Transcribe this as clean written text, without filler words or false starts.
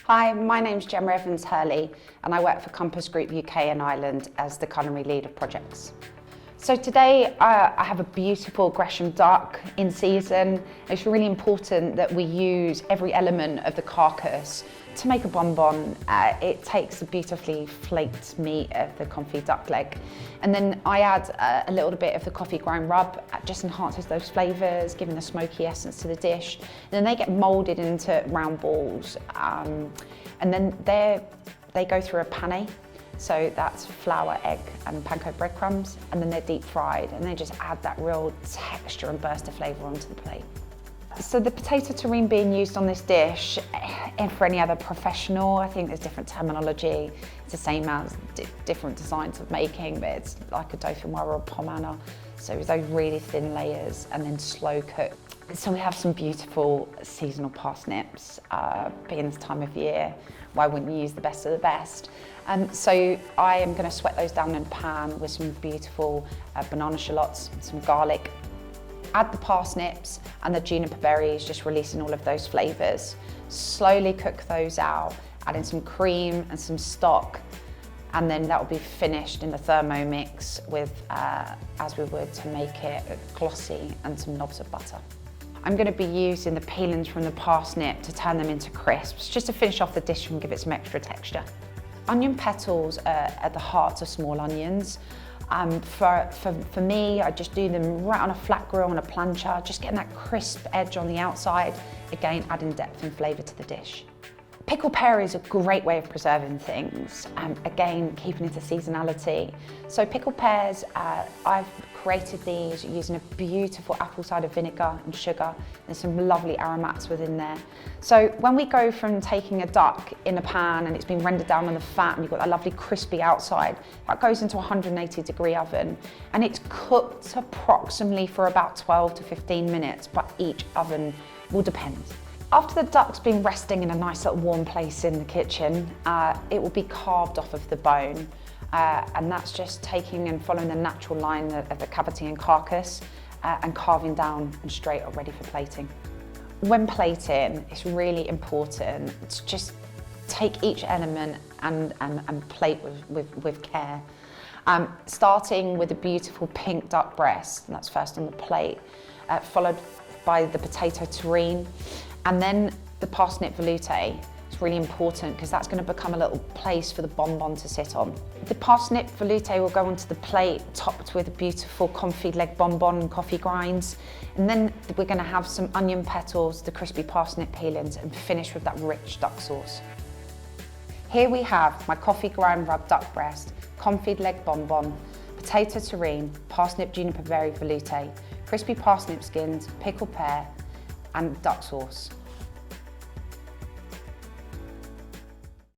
Hi, my name's Gemma Hurley-Evans and I work for Compass Group UK and Ireland as the culinary lead of projects. So today I have a beautiful Gresham duck in season. It's really important that we use every element of the carcass. To make a bonbon, it takes the beautifully flaked meat of the confit duck leg, and then I add a little bit of the coffee ground rub. It just enhances those flavours, giving the smoky essence to the dish. And then they get moulded into round balls, and then they go through a pane. So that's flour, egg and panko breadcrumbs, and then they're deep fried, and they just add that real texture and burst of flavour onto the plate. So the potato terrine being used on this dish, and for any other professional, I think there's different terminology. It's the same as different designs of making, but it's like a dauphinoise or a pomme. So with those really thin layers and then slow cook. So we have some beautiful seasonal parsnips, being this time of year. Why wouldn't you use the best of the best? So I am going to sweat those down in a pan with some beautiful banana shallots, some garlic. Add the parsnips and the juniper berries, just releasing all of those flavours. Slowly cook those out, adding some cream and some stock, and then that will be finished in the Thermomix with, as we would to make it glossy, and some knobs of butter. I'm going to be using the peelings from the parsnip to turn them into crisps, just to finish off the dish and give it some extra texture. Onion petals are at the heart of small onions. For me, I just do them right on a flat grill on a plancha, just getting that crisp edge on the outside, again adding depth and flavour to the dish. Pickled pear is a great way of preserving things, again keeping it to seasonality. So pickled pears, I've created these using a beautiful apple cider vinegar and sugar. There's some lovely aromats within there. So when we go from taking a duck in a pan and it's been rendered down on the fat and you've got that lovely crispy outside, that goes into a 180-degree oven and it's cooked approximately for about 12 to 15 minutes, but each oven will depend. After the duck's been resting in a nice little warm place in the kitchen, it will be carved off of the bone. And that's just taking and following the natural line of the cavity and carcass and carving down and straight up ready for plating. When plating, it's really important to just take each element and plate with care. Starting with a beautiful pink duck breast, and that's first on the plate, followed by the potato terrine, and then the parsnip velouté. It's really important because that's going to become a little place for the bonbon to sit on. The parsnip velouté will go onto the plate, topped with a beautiful confit leg bonbon and coffee grinds. And then we're going to have some onion petals, the crispy parsnip peelings, and finish with that rich duck sauce. Here we have my coffee grind rub duck breast, confit leg bonbon, potato terrine, parsnip juniper berry velouté, crispy parsnip skins, pickled pear, and duck sauce.